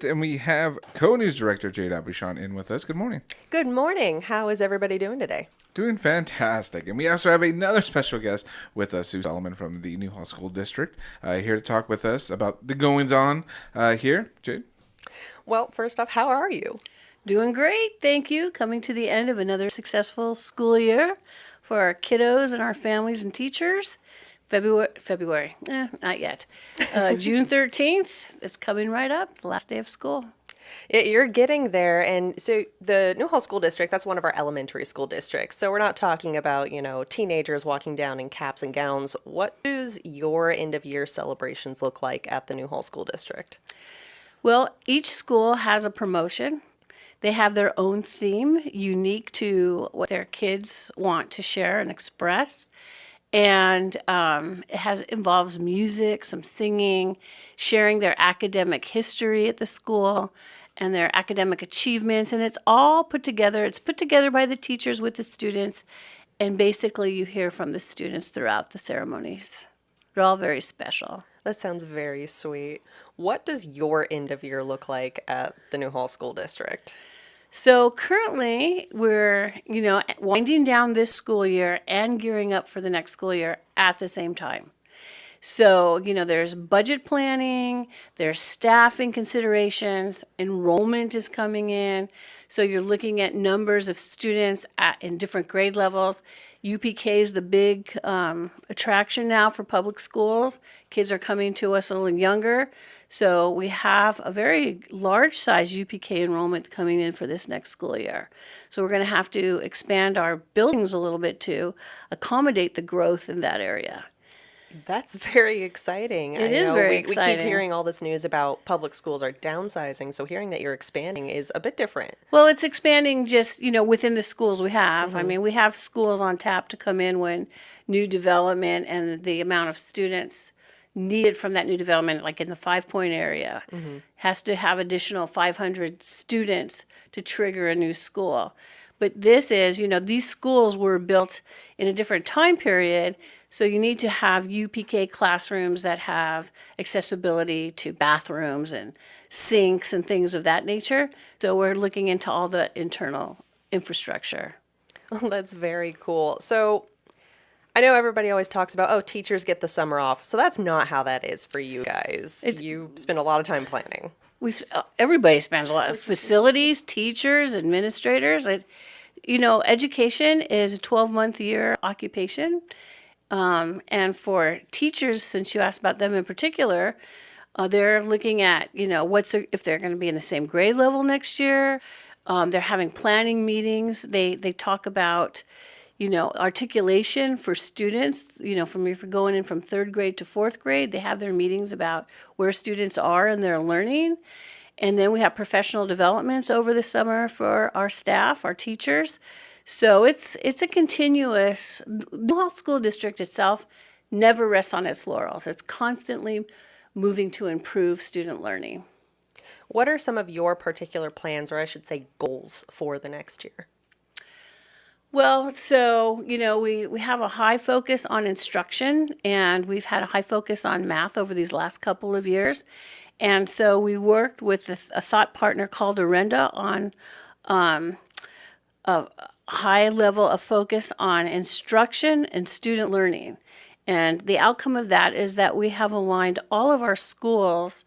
And we have co-news director Jade Aubuchon in with us. Good morning. Good morning. How is everybody doing today? Doing fantastic. And we also have another special guest with us, Sue Solomon from the Newhall School District, here to talk with us about the goings-on here. Jade? Well, first off, how are you? Doing great, thank you. Coming to the end of another successful school year for our kiddos and our families and teachers. February, not yet. June 13th, it's coming right up, the last day of school. You're getting there. And so the Newhall School District, that's one of our elementary school districts. So we're not talking about, teenagers walking down in caps and gowns. What does your end of year celebrations look like at the Newhall School District? Well, each school has a promotion. They have their own theme, unique to what their kids want to share and express. And involves music, some singing, sharing their academic history at the school and their academic achievements. And it's all put together. It's put together by the teachers with the students. And basically you hear from the students throughout the ceremonies. They're all very special. That sounds very sweet. What does your end of year look like at the Newhall School District? So currently we're, winding down this school year and gearing up for the next school year at the same time. So, there's budget planning, there's staffing considerations, enrollment is coming in. So you're looking at numbers of students in different grade levels. UPK is the big attraction now for public schools. Kids are coming to us a little younger. So we have a very large size UPK enrollment coming in for this next school year. So we're going to have to expand our buildings a little bit to accommodate the growth in that area. That's very exciting. It is very exciting. We keep hearing all this news about public schools are downsizing, so hearing that you're expanding is a bit different. Well, it's expanding just, within the schools we have. Mm-hmm. I mean, we have schools on tap to come in when new development and the amount of students needed from that new development, like in the 5 Point area, has to have additional 500 students to trigger a new school. But this is, these schools were built in a different time period, so you need to have UPK classrooms that have accessibility to bathrooms and sinks and things of that nature. So we're looking into all the internal infrastructure. Well, that's very cool. So I know everybody always talks about, teachers get the summer off. So that's not how that is for you guys. You spend a lot of time planning. Everybody spends a lot of facilities, teachers, administrators. Education is a 12-month year occupation. And for teachers, since you asked about them in particular, they're looking at, if they're going to be in the same grade level next year. They're having planning meetings. They talk about, articulation for students, if you're going in from 3rd grade to 4th grade, they have their meetings about where students are in their learning. And then we have professional developments over the summer for our staff, our teachers. So it's a continuous, the Newhall School District itself never rests on its laurels. It's constantly moving to improve student learning. What are some of your particular plans, or I should say goals, for the next year? Well, so, we have a high focus on instruction, and we've had a high focus on math over these last couple of years. And so we worked with a thought partner called Arenda on a high level of focus on instruction and student learning. And the outcome of that is that we have aligned all of our schools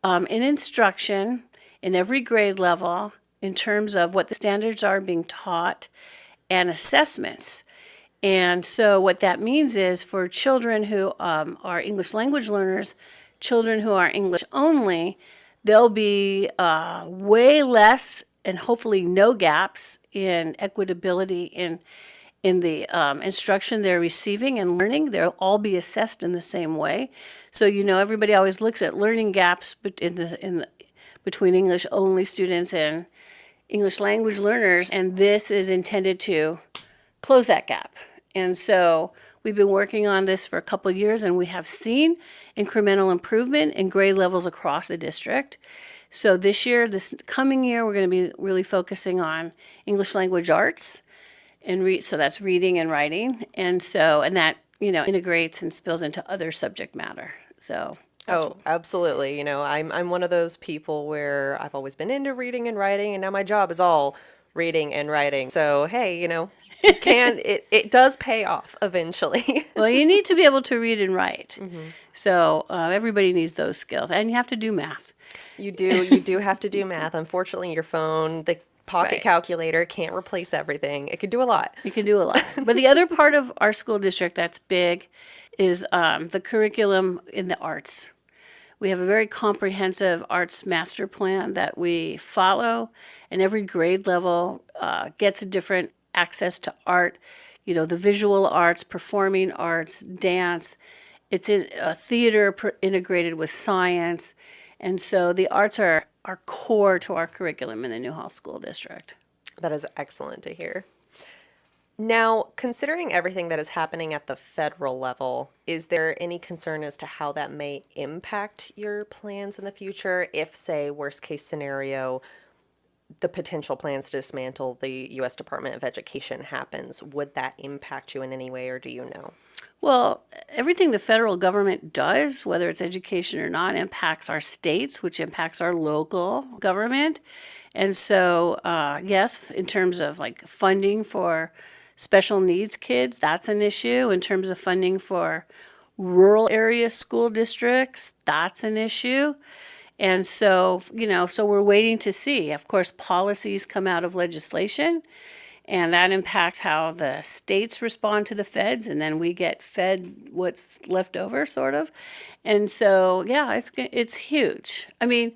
in instruction in every grade level in terms of what the standards are being taught and assessments. And so what that means is for children who are English language learners, children who are English only, there'll be way less and hopefully no gaps in equitability in the instruction they're receiving and learning. They'll all be assessed in the same way. So everybody always looks at learning gaps between English only students and English language learners, and this is intended to close that gap. And so we've been working on this for a couple of years, and we have seen incremental improvement in grade levels across the district. So this coming year, we're going to be really focusing on English language arts, and so that's reading and writing, and that integrates and spills into other subject matter. So Oh, absolutely. You know, I'm one of those people where I've always been into reading and writing, and now my job is all reading and writing. So, hey, you know, it does pay off eventually. Well, you need to be able to read and write. So everybody needs those skills, and you have to do math. You do have to do math. Unfortunately, your phone, the pocket Right. calculator can't replace everything. It can do a lot. You can do a lot. But the other part of our school district that's big is the curriculum in the arts. We have a very comprehensive arts master plan that we follow, and every grade level gets a different access to art. You know, the visual arts, performing arts, dance. It's in theater integrated with science. And so the arts are core to our curriculum in the Newhall School District. That is excellent to hear. Now, considering everything that is happening at the federal level, is there any concern as to how that may impact your plans in the future if, say, worst case scenario, the potential plans to dismantle the U.S. Department of Education happens? Would that impact you in any way, or do you know? Well, everything the federal government does, whether it's education or not, impacts our states, which impacts our local government. And so, yes, in terms of like funding for special needs kids, that's an issue. In terms of funding for rural area school districts, that's an issue. And so, so we're waiting to see. Of course, policies come out of legislation, and that impacts how the states respond to the feds, and then we get fed what's left over, sort of. And so, yeah, it's huge. I mean,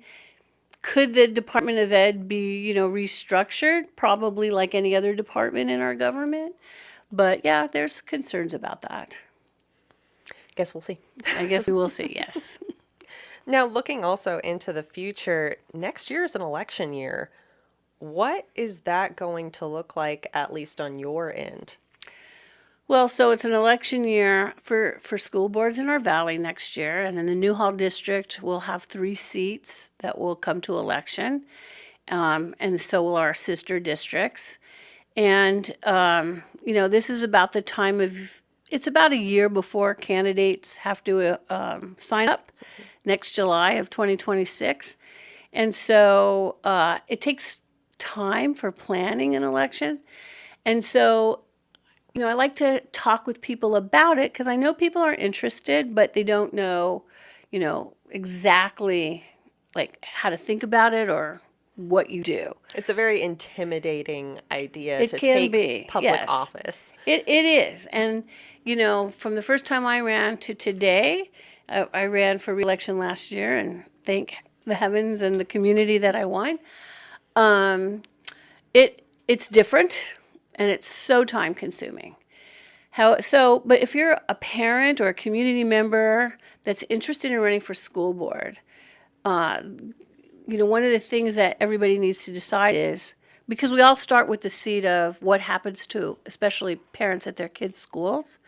could the Department of Ed be, restructured? Probably like any other department in our government. But yeah, there's concerns about that. Guess we'll see. I guess we will see, yes. Now, looking also into the future, next year is an election year. What is that going to look like, at least on your end? Well, so it's an election year for school boards in our valley next year, and in the Newhall District, we'll have 3 seats that will come to election, and so will our sister districts. And, this is about the time of, it's about a year before candidates have to sign up next July of 2026. And so it takes time for planning an election. And so, I like to talk with people about it because I know people are interested, but they don't know, exactly like how to think about it or what you do. It's a very intimidating idea It to can take be, public yes. office. It is. And, from the first time I ran to today, I ran for re-election last year, and thank the heavens and the community that I won. It's different, and it's so time consuming. But if you're a parent or a community member that's interested in running for school board, one of the things that everybody needs to decide is, because we all start with the seed of what happens to especially parents at their kids' schools,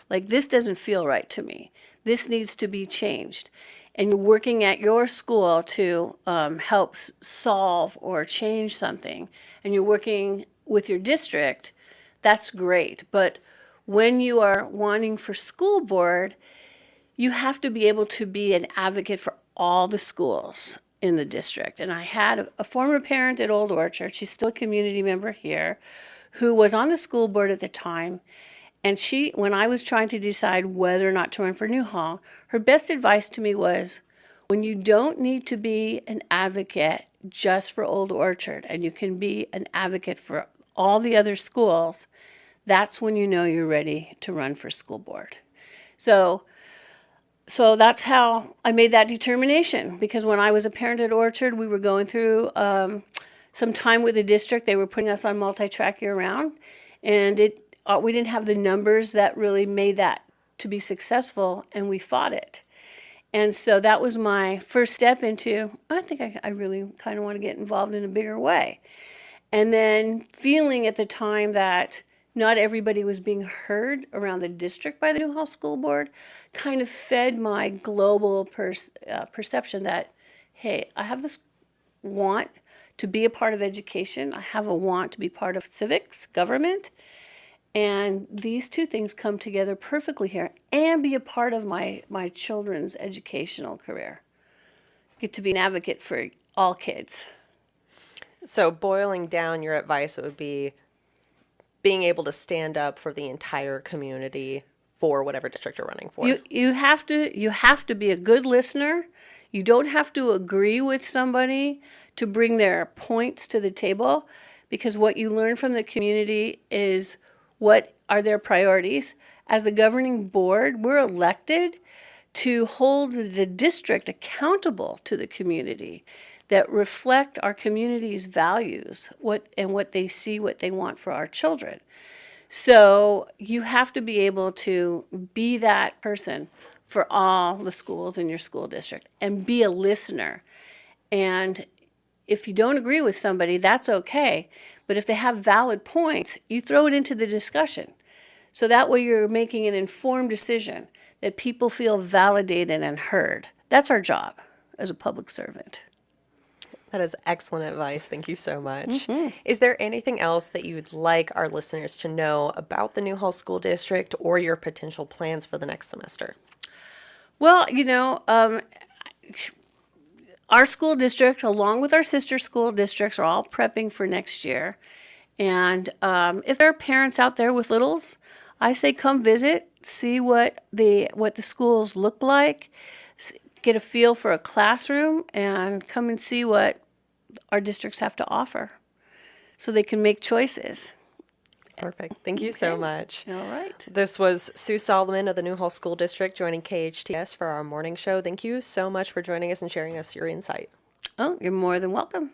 like, this doesn't feel right to me. This needs to be changed. And you're working at your school to help solve or change something, and you're working with your district, that's great. But when you are wanting for school board, you have to be able to be an advocate for all the schools in the district. And I had a former parent at Old Orchard, she's still a community member here, who was on the school board at the time. And when I was trying to decide whether or not to run for Newhall, her best advice to me was, when you don't need to be an advocate just for Old Orchard, and you can be an advocate for all the other schools, that's when you know you're ready to run for school board. So that's how I made that determination, because when I was a parent at Orchard, we were going through some time with the district. They were putting us on multi-track year-round, and we didn't have the numbers that really made that to be successful, and we fought it. And so that was my first step into, I think I really kind of want to get involved in a bigger way. And then feeling at the time that not everybody was being heard around the district by the Newhall School Board kind of fed my global perception that, hey, I have this want to be a part of education. I have a want to be part of civics, government. And these two things come together perfectly here and be a part of my children's educational career. Get to be an advocate for all kids. So boiling down, your advice would be being able to stand up for the entire community for whatever district you're running for. You have to be a good listener. You don't have to agree with somebody to bring their points to the table, because what you learn from the community is what are their priorities. As a governing board, we're elected to hold the district accountable to the community, that reflect our community's values, what they see, what they want for our children. So you have to be able to be that person for all the schools in your school district and be a listener. And if you don't agree with somebody, that's okay. But if they have valid points, you throw it into the discussion. So that way you're making an informed decision that people feel validated and heard. That's our job as a public servant. That is excellent advice. Thank you so much. Is there anything else that you would like our listeners to know about the Newhall School District or your potential plans for the next semester? Well, our school district, along with our sister school districts, are all prepping for next year. And if there are parents out there with littles, I say come visit, see what the schools look like, get a feel for a classroom, and come and see what our districts have to offer so they can make choices. Perfect. Thank you so much. All right. This was Sue Solomon of the Newhall School District joining KHTS for our morning show. Thank you so much for joining us and sharing us your insight. Oh, you're more than welcome.